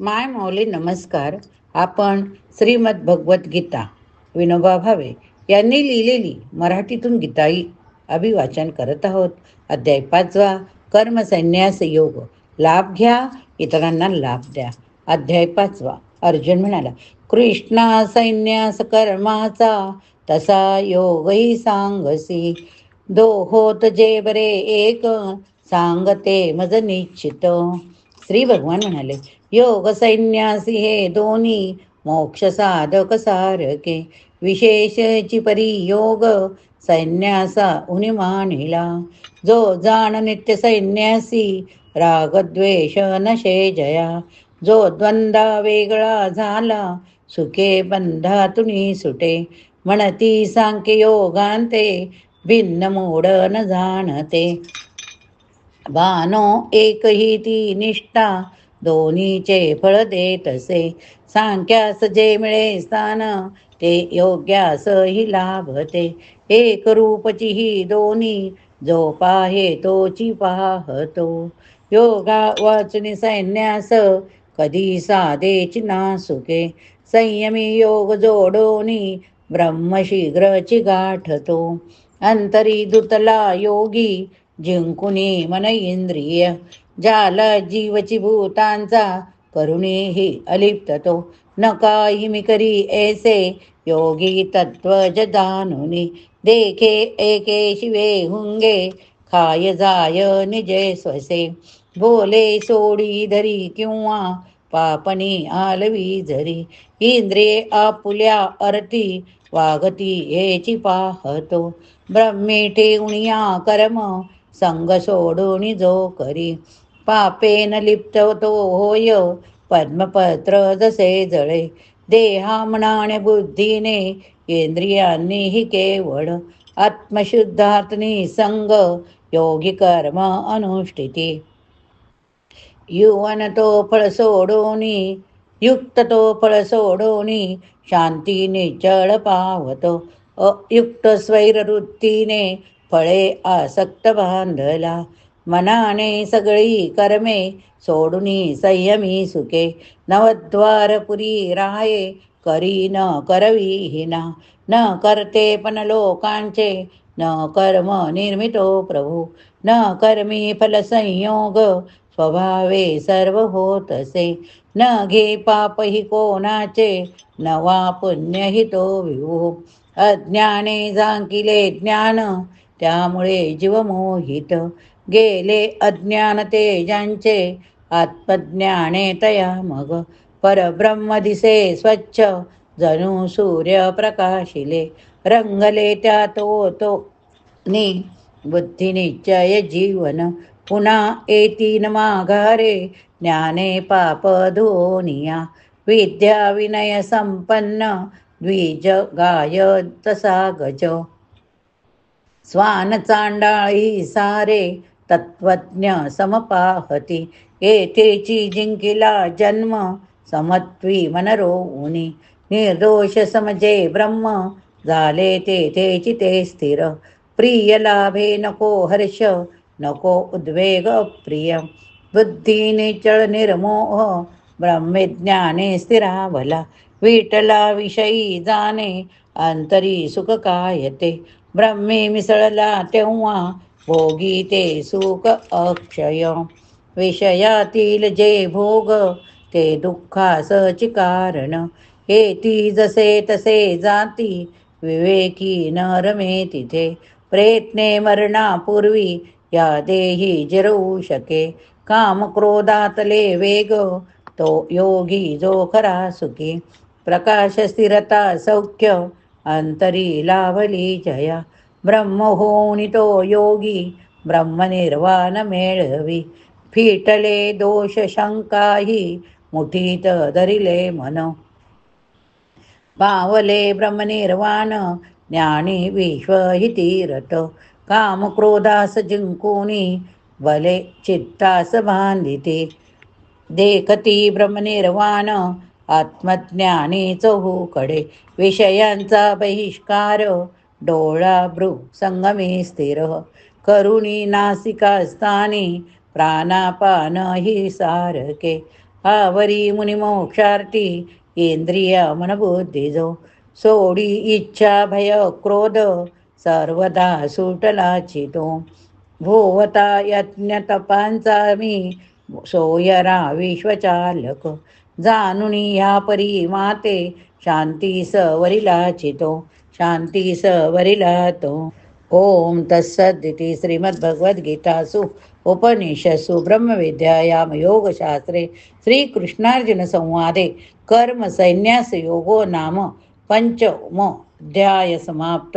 माय मौली नमस्कार. आपण श्रीमद भगवत गीता विनोबा भावे यांनी लिहिलेली मराठीतून गीताई अभिवाचन करत आहोत. अध्याय 5 कर्म संन्यास योग. लाभ घ्या, इतरांना लाभ द्या. अध्याय 5. अर्जुन म्हणाला, कृष्णा संन्यास कर्माचा तसा योगही सांगसी. दो होत जे बरे एक, सांगते मज निश्चित. श्री भगवान म्हणाले, योग संन्यासी हे दोन्ही मोक्ष साधक सारखे. विशेषची परी योग संन्यासा उनी मानिला. जो जाण नित्य संन्यासी, रागद्वेष नशे जया. जो द्वंद्वा वेगळा झाला, सुखे बंधातुनी सुटे. म्हणती सांख्य योगांते, भिन्न मूढ न जाणते. भानो एकही ती निष्ठा, दोन्हीचे फळ देतसे. सांख्यास जे मिळे स्थान, ते योग्यास ही लाभते. एक रूपची ही दोन्ही, जो पाहे तोची पाहतो. योगा वाचुनी संन्यास, कधी साधेची ना सुखे. संयमी योग जोडोनी, ब्रह्म शीघ्रची गाठतो. अंतरी धुतला योगी, जिंकुनी मन इंद्रिय. ज्याला जीवची भूतांचा, करुणेही अलिप्त तो. न काही मी करी ऐसे, योगी तत्व जानुनी. देखे एके शिवे हुंगे, खाय जाय निजे स्वसे. बोले सोडी धरी किंवा, पापणी आलवी जरी. इंद्रिये आपुल्या अर्थी, वागती हेची पाहतो. ब्रह्मे ठेवणिया कर्म, संग सोडून जो करी. पापेन लिप्त तो होय, पद्मपत्र जसे जळे. देहा मनाने बुद्धीने, इंद्रियांनीही केवळ. आत्मशुद्धात्नी संग, योगी कर्म अनुष्ठिती. युवन तो फळ सोडोनी, युक्त तो फळ सोडोनी. शांती निचळ पावतो. अयुक्त स्वैरवृत्तीने, फळे आसक्त बांधला. मनाने सगळी कर्मे, सोडुनी संयमी सुखे. नवद्वारपुरी राये, करी न करविहीना. न करते पण लोकांचे, न कर्म निर्मितो प्रभू. न कर्मी फल संयोग, स्वभावे सर्व होतसे. न घे पाप ही कोणाचे, नवा पुण्य ही तो विभू. अज्ञाने जांकिले ज्ञान, त्यामुळे जीव मोहित. गेले अज्ञान ते ज्यांचे, आत्मज्ञाने तया मग. परब्रह्म दिसे स्वच्छ, जणू सूर्य प्रकाशिले. रंगले त्या तो नि बुद्धी निश्चय जीवन. पुन्हा येतीन माघारे, ज्ञाने पाप धोनिया. विद्या विनय संपन्न, द्विज गाय तसा गज. स्वान चांडाळी सारे, तत्वज्ञ समपाहती. येथेची जिंकिला जन्म, समत्वी मनरोऊनी. निर्दोष समजे ब्रह्म, झाले तेथेची ते स्थिर. प्रिय लाभे नको हर्ष, नको उद्वेग प्रिय. बुद्धी निचळ निर्मोह, ब्रह्मज्ञाने स्थिरावला. विठला विषयी जाणे, अंतरी सुख कायते. ब्रह्मे मिसळला तेव्हा, भोगी ते सुख अक्षय. विषयातील जे भोग, ते दुःखासची कारण. येती जसे तसे जाती, विवेकी न रमे तिथे. प्रयत्ने मरणापूर्वी, या देही जिरवू शके. काम क्रोधातले वेग, तो योगी जो खरा सुखी. प्रकाश स्थिरता सौख्य, अंतरी लाभली जया. ब्रह्म होऊन तो योगी, ब्रह्मनिर्वाण मेळवी. फिटले दोष शंकाही, मुठीत धरिले मन. पावले ब्रह्मनिर्वाण, ज्ञानी विश्व हि तीरथ. काम क्रोधास जिंकुनी, भले चित्तास बांधिते. देखती ब्रह्मनिर्वाण, आत्मज्ञानी चहूकडे. विषयांचा बहिष्कार, डोळा भ्रू संगमी स्थिर. करुणी नासिका स्थानी, प्राणापान ही सारखे. आवरी मुनिमोक्षार्थी इंद्रिय मनबुद्धी जो सोडी इच्छा भय क्रोध सर्वदा सुटला चितो भोवता यज्ञ तपांचा मी सोयरा विश्वचालक जानुनी या परी माते शांती सवरिला चितो शांती सवरिला तो ओम तत्सदिति श्रीमद्भगवद्गीतासु उपनिषत्सु ब्रह्मविद्यायां योगशास्त्रे श्रीकृष्णार्जुनसंवादे कर्मसन्न्यासयोगो नाम पंचमोऽध्यायः समाप्त।